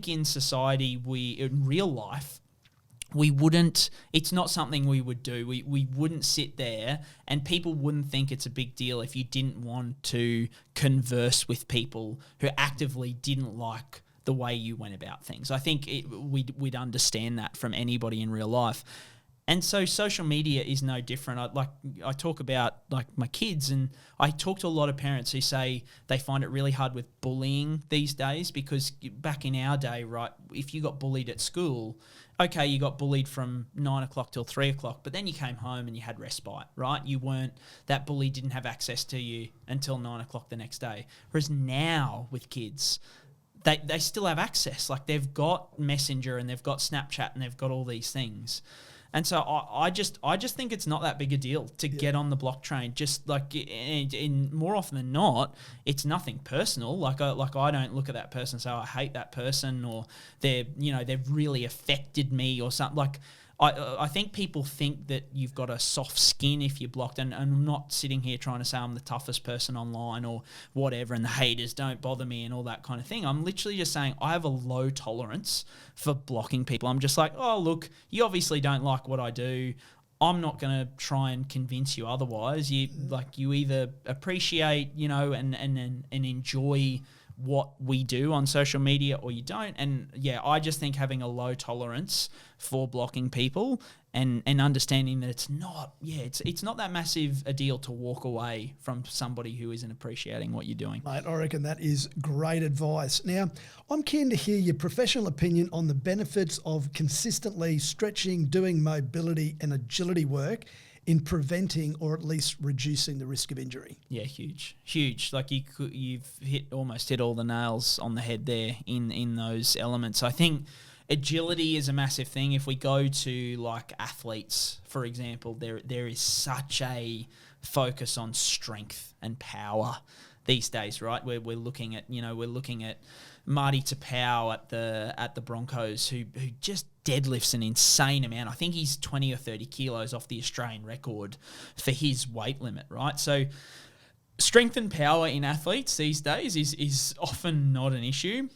in society, in real life, it's not something we would do. We wouldn't sit there, and people wouldn't think it's a big deal if you didn't want to converse with people who actively didn't like the way you went about things. I think we'd understand that from anybody in real life. And so social media is no different. I talk about like my kids, and I talk to a lot of parents who say they find it really hard with bullying these days, because back in our day, right, if you got bullied at school, okay, you got bullied from 9 o'clock till 3 o'clock, but then you came home and you had respite, right? That bully didn't have access to you until 9 o'clock the next day. Whereas now with kids, they still have access. Like, they've got Messenger and they've got Snapchat and they've got all these things. And so I just think it's not that big a deal to get on the block train. Just like, in more often than not, it's nothing personal. Like I don't look at that person and say, I hate that person, or they've really affected me or something. Like, I think people think that you've got a soft skin if you're blocked, and I'm not sitting here trying to say I'm the toughest person online or whatever, and the haters don't bother me and all that kind of thing. I'm literally just saying I have a low tolerance for blocking people. I'm just like, oh, look, you obviously don't like what I do. I'm not going to try and convince you otherwise. You either appreciate, and enjoy what we do on social media, or you don't. And yeah, I just think having a low tolerance for blocking people and understanding that it's not that massive a deal to walk away from somebody who isn't appreciating what you're doing. Mate, I reckon that is great advice. Now, I'm keen to hear your professional opinion on the benefits of consistently stretching, doing mobility and agility work in preventing or at least reducing the risk of injury. Yeah, huge. Like, you've almost hit all the nails on the head there in those elements. I think agility is a massive thing. If we go to like athletes, for example, there is such a focus on strength and power these days, right? We're looking at Marty Tapau at the Broncos, who just deadlifts an insane amount. I think he's 20 or 30 kilos off the Australian record for his weight limit, right? So strength and power in athletes these days is often not an issue.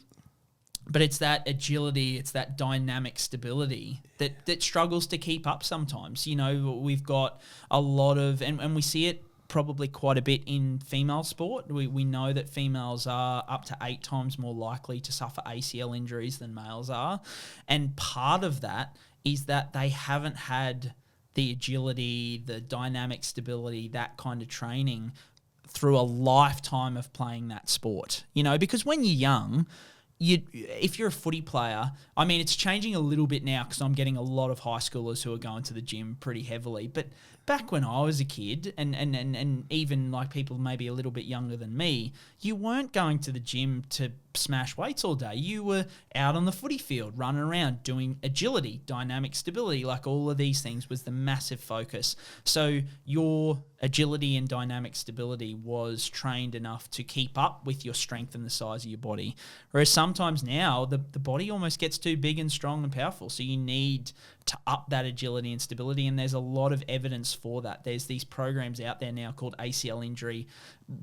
But it's that agility, it's that dynamic stability that struggles to keep up sometimes. We've got a lot of, and we see it probably quite a bit in female sport. We know that females are up to 8 times more likely to suffer ACL injuries than males are. And part of that is that they haven't had the agility, the dynamic stability, that kind of training through a lifetime of playing that sport. Because when you're young, if you're a footy player, I mean, it's changing a little bit now because I'm getting a lot of high schoolers who are going to the gym pretty heavily. But back when I was a kid, and even like people maybe a little bit younger than me, you weren't going to the gym to smash weights all day. You were out on the footy field, running around, doing agility, dynamic stability, like all of these things was the massive focus. So your agility and dynamic stability was trained enough to keep up with your strength and the size of your body. Whereas sometimes now the body almost gets too big and strong and powerful. So you need to up that agility and stability. And there's a lot of evidence for that. There's these programs out there now called ACL injury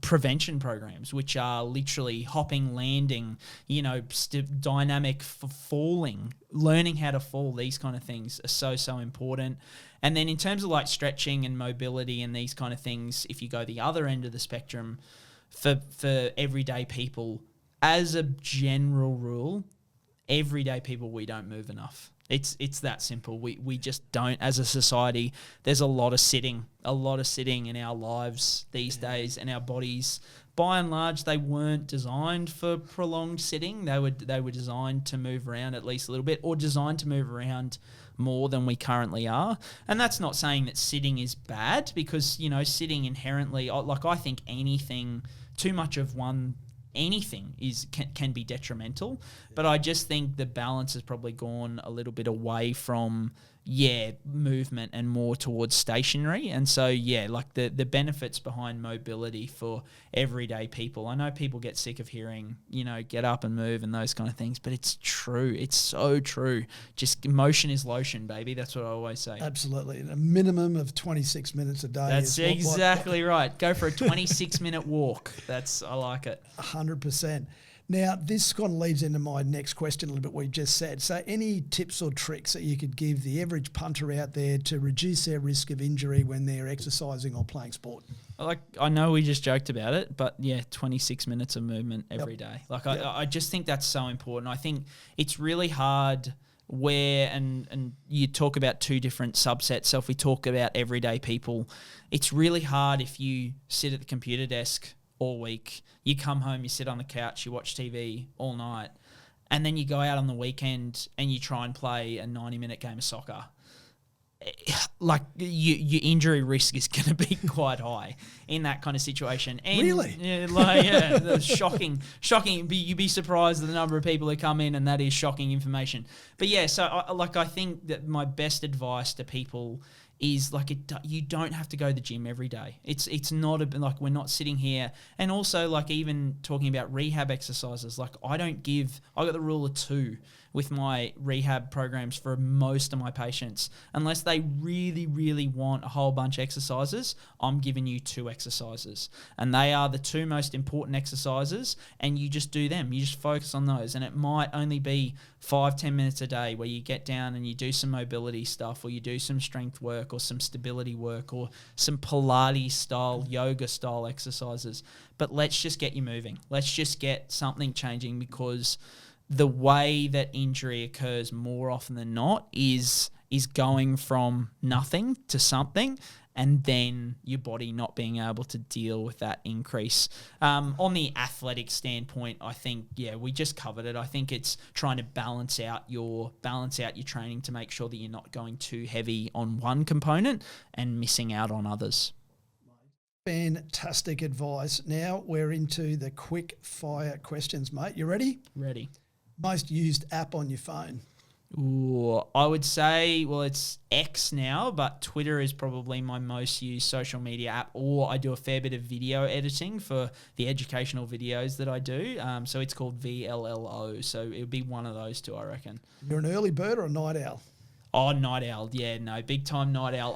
prevention programs, which are literally hopping, landing, dynamic falling, learning how to fall. These kind of things are so important. And then in terms of like stretching and mobility and these kind of things, if you go the other end of the spectrum, for everyday people, as a general rule, everyday people, we don't move enough. It's that simple. We just don't, as a society. There's a lot of sitting in our lives these days, and our bodies, by and large, they weren't designed for prolonged sitting. They were designed to move around at least a little bit, or designed to move around more than we currently are. And that's not saying that sitting is bad, because sitting inherently, like, I think anything, too much of anything can be detrimental. But I just think the balance has probably gone a little bit away from movement and more towards stationary. And so like the benefits behind mobility for everyday people, I know people get sick of hearing get up and move and those kind of things, but it's true. It's so true. Just motion is lotion, baby. That's what I always say. Absolutely. A minimum of 26 minutes a day. That's exactly right. Go for a 26-minute walk. I like it. 100%. Now, this kind of leads into my next question a little bit, what you just said. So any tips or tricks that you could give the average punter out there to reduce their risk of injury when they're exercising or playing sport? I know we just joked about it, but 26 minutes of movement every day. I just think that's so important. I think it's really hard and you talk about two different subsets. So if we talk about everyday people, it's really hard if you sit at the computer desk all week, you come home, you sit on the couch, you watch TV all night, and then you go out on the weekend and you try and play a 90-minute game of soccer. Like, your injury risk is going to be quite high in that kind of situation. And really? Shocking. You'd be surprised at the number of people who come in, and that is shocking information. But I think that my best advice to people is you don't have to go to the gym every day. It's not we're not sitting here. And also, even talking about rehab exercises, I got the rule of 2 with my rehab programs for most of my patients. Unless they really, really want a whole bunch of exercises, I'm giving you 2 exercises. And they are the 2 most important exercises, and you just do them. You just focus on those. And it might only be 5-10 minutes a day where you get down and you do some mobility stuff, or you do some strength work, or some stability work, or some Pilates style, yoga style exercises. But let's just get you moving. Let's just get something changing, because the way that injury occurs more often than not is going from nothing to something, and then your body not being able to deal with that increase. On the athletic standpoint, I think, we just covered it. I think it's trying to balance out your training to make sure that you're not going too heavy on one component and missing out on others. Fantastic advice. Now we're into the quick fire questions, mate. You ready? Ready. Most used app on your phone? Ooh, I would say, well, it's X now, but Twitter is probably my most used social media app, or I do a fair bit of video editing for the educational videos that I do. So it's called VLLO. So it would be one of those two, I reckon. You're an early bird or a night owl? Oh, night owl. Yeah, no, big time night owl.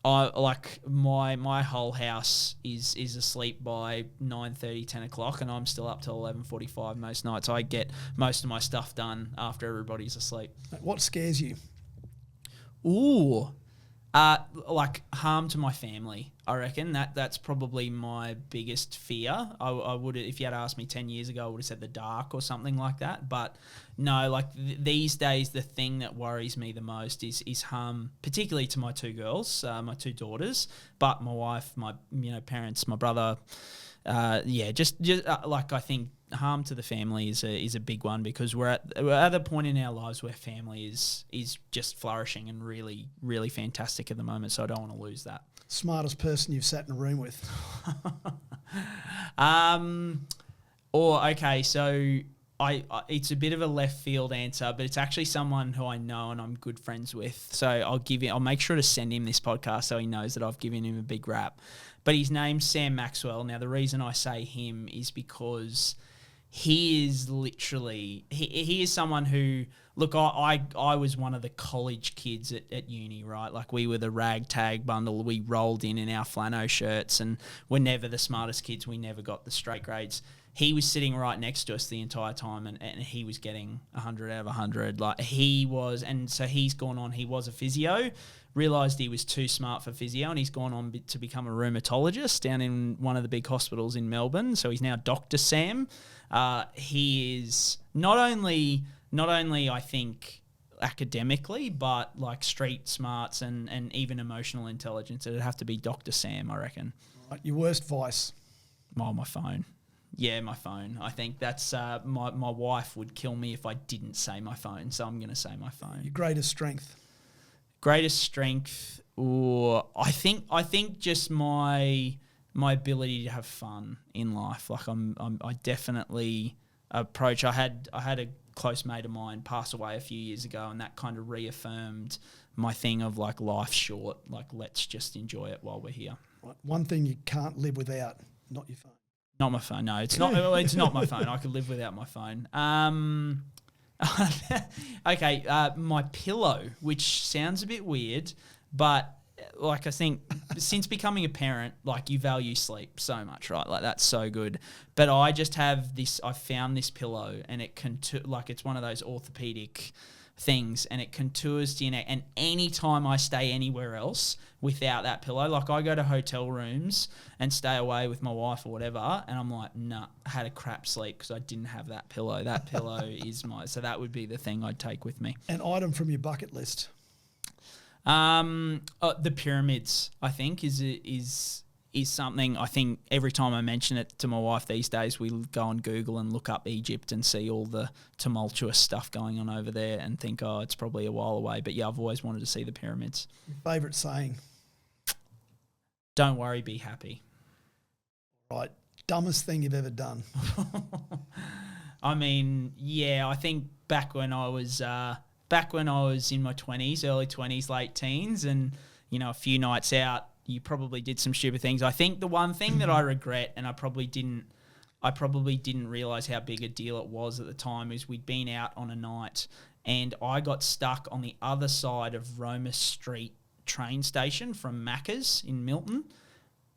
I like my whole house is asleep by 9:30, 10 o'clock, and I'm still up till 11:45 most nights. I get most of my stuff done after everybody's asleep. What scares you? Ooh, like harm to my family. I reckon that's probably my biggest fear. I would, if you had asked me 10 years ago, I would have said the dark or something like that. But no, like these days, the thing that worries me the most is harm, particularly to my two girls, my two daughters, but my wife, my parents, my brother. Just like I think harm to the family is a big one, because we're at a point in our lives where family is just flourishing and really, really fantastic at the moment. So I don't want to lose that. Smartest person you've sat in a room with? So I it's a bit of a left field answer, but it's actually someone who I know and I'm good friends with. So I'll make sure to send him this podcast so he knows that I've given him a big rap. But his name's Sam Maxwell. Now, the reason I say him is because he is literally, he is someone who, look, I was one of the college kids at uni, right? Like, we were the ragtag bundle. We rolled in our flannel shirts, and we're never the smartest kids. We never got the straight grades. He was sitting right next to us the entire time, and he was getting 100 out of 100. Like, he was, and so he's gone on, he was a physio, realised he was too smart for physio, and he's gone on to become a rheumatologist down in one of the big hospitals in Melbourne. So he's now Dr. Sam. He is not only I think academically, but like street smarts and even emotional intelligence. It'd have to be Dr. Sam, I reckon. Right, your worst vice? Oh, my phone. Yeah, my phone. I think that's my wife would kill me if I didn't say my phone, so I'm going to say my phone. Your greatest strength? Greatest strength, or I think just my ability to have fun in life. Like I definitely approach. I had a close mate of mine pass away a few years ago, and that kind of reaffirmed my thing of like, life's short. Like, let's just enjoy it while we're here. Right. One thing you can't live without, not your phone. Not my phone. No, it's not. It's not my phone. I could live without my phone. Okay, my pillow, which sounds a bit weird, but like, I think since becoming a parent, like, you value sleep so much, right? Like, that's so good. But I just have this. I found this pillow, and it it's one of those orthopedic things, and it contours to your neck. And anytime I stay anywhere else without that pillow, like, I go to hotel rooms and stay away with my wife or whatever, and I'm like, nah, I had a crap sleep because I didn't have that pillow. That pillow is so that would be the thing I'd take with me. An item from your bucket list? The pyramids, I think, is something. I think every time I mention it to my wife these days, we go on Google and look up Egypt and see all the tumultuous stuff going on over there and think, oh, it's probably a while away. But yeah, I've always wanted to see the pyramids. Your favourite saying? Don't worry, be happy. Right. Dumbest thing you've ever done? I mean, yeah, I think back when I was in my 20s, early 20s, late teens, and, a few nights out, you probably did some stupid things. I think the one thing that I regret, and I probably didn't realise how big a deal it was at the time, is we'd been out on a night and I got stuck on the other side of Roma Street train station from Macca's in Milton,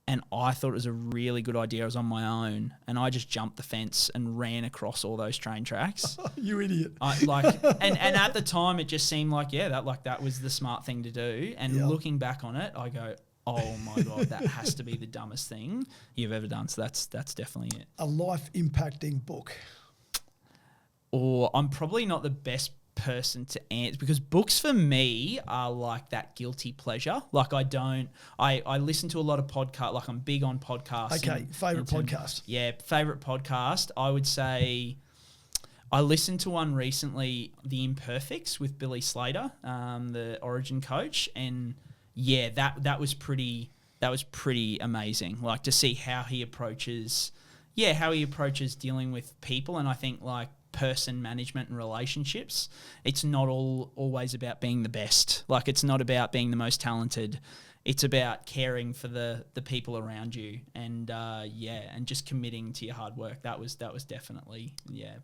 and I thought it was a really good idea. I was on my own, and I just jumped the fence and ran across all those train tracks. You idiot! And at the time, it just seemed like, that was the smart thing to do. And looking back on it, I go, oh my God, that has to be the dumbest thing you've ever done. So that's definitely it. A life impacting book? Or I'm probably not the best person to answer, because books for me are like that guilty pleasure. Like, I listen to a lot of podcasts. Like, I'm big on podcasts. Okay, favourite podcast? Yeah, favourite podcast. I would say I listened to one recently, The Imperfects with Billy Slater, the Origin coach, and yeah, that was pretty amazing. Like, to see how he approaches dealing with people. And I think, like, person management and relationships. It's not always about being the best. Like, it's not about being the most talented. It's about caring for the people around you, and and just committing to your hard work. That was definitely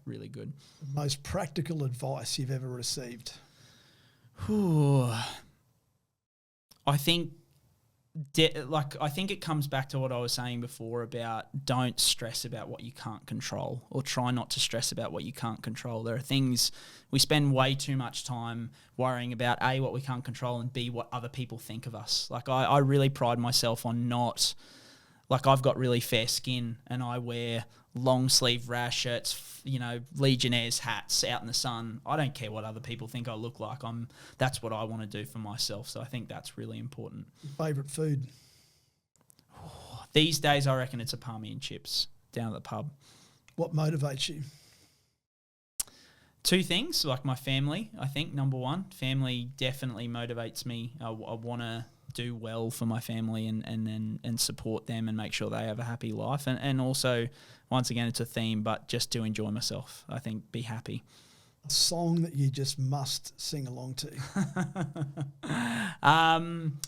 really good. Most practical advice you've ever received? I think it comes back to what I was saying before about don't stress about what you can't control, or try not to stress about what you can't control. There are things we spend way too much time worrying about, A, what we can't control, and B, what other people think of us. Like, I really pride myself on not, like, I've got really fair skin and I wear long sleeve rash shirts, Legionnaires hats out in the sun. I don't care what other people think I look like. That's what I want to do for myself. So I think that's really important. Favourite food? These days, I reckon it's a palmy and chips down at the pub. What motivates you? Two things, like my family, I think, number one. Family definitely motivates me. I want to do well for my family and support them and make sure they have a happy life. And also, once again, it's a theme, but just to enjoy myself. I think be happy. A song that you just must sing along to? I'm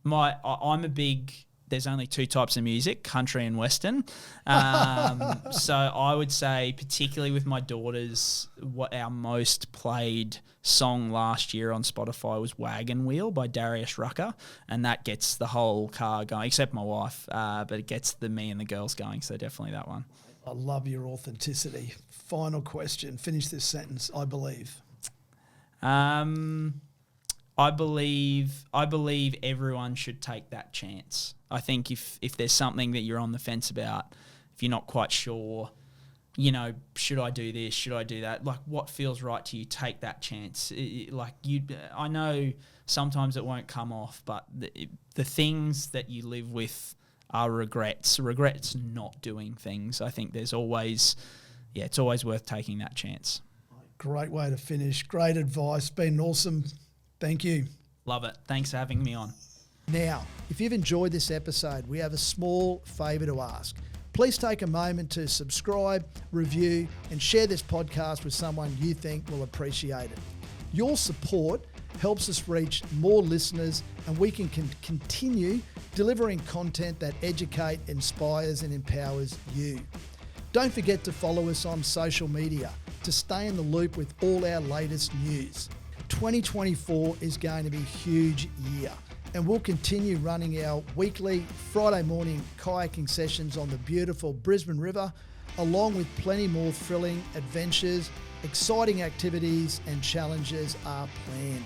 a big... There's only two types of music, country and Western. So I would say, particularly with my daughters, what our most played song last year on Spotify was Wagon Wheel by Darius Rucker, and that gets the whole car going, except my wife, but it gets me and the girls going, so definitely that one. I love your authenticity. Final question. Finish this sentence. I believe. I believe everyone should take that chance. I think if there's something that you're on the fence about, if you're not quite sure, should I do this? Should I do that? Like, what feels right to you? Take that chance. I know sometimes it won't come off, but the things that you live with are regrets. Regrets not doing things. I think there's always, it's always worth taking that chance. Great way to finish. Great advice. Been awesome. Thank you. Love it. Thanks for having me on. Now, if you've enjoyed this episode, we have a small favour to ask. Please take a moment to subscribe, review, and share this podcast with someone you think will appreciate it. Your support helps us reach more listeners, and we can continue delivering content that educates, inspires, and empowers you. Don't forget to follow us on social media to stay in the loop with all our latest news. 2024 is going to be a huge year, and we'll continue running our weekly Friday morning kayaking sessions on the beautiful Brisbane River, along with plenty more thrilling adventures, exciting activities and challenges are planned.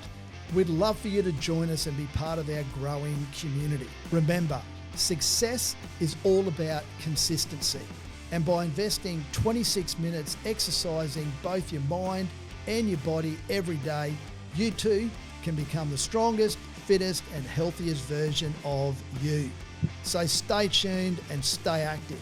We'd love for you to join us and be part of our growing community. Remember, success is all about consistency, and by investing 26 minutes exercising both your mind and your body every day, you too can become the strongest, fittest and healthiest version of you. So stay tuned and stay active.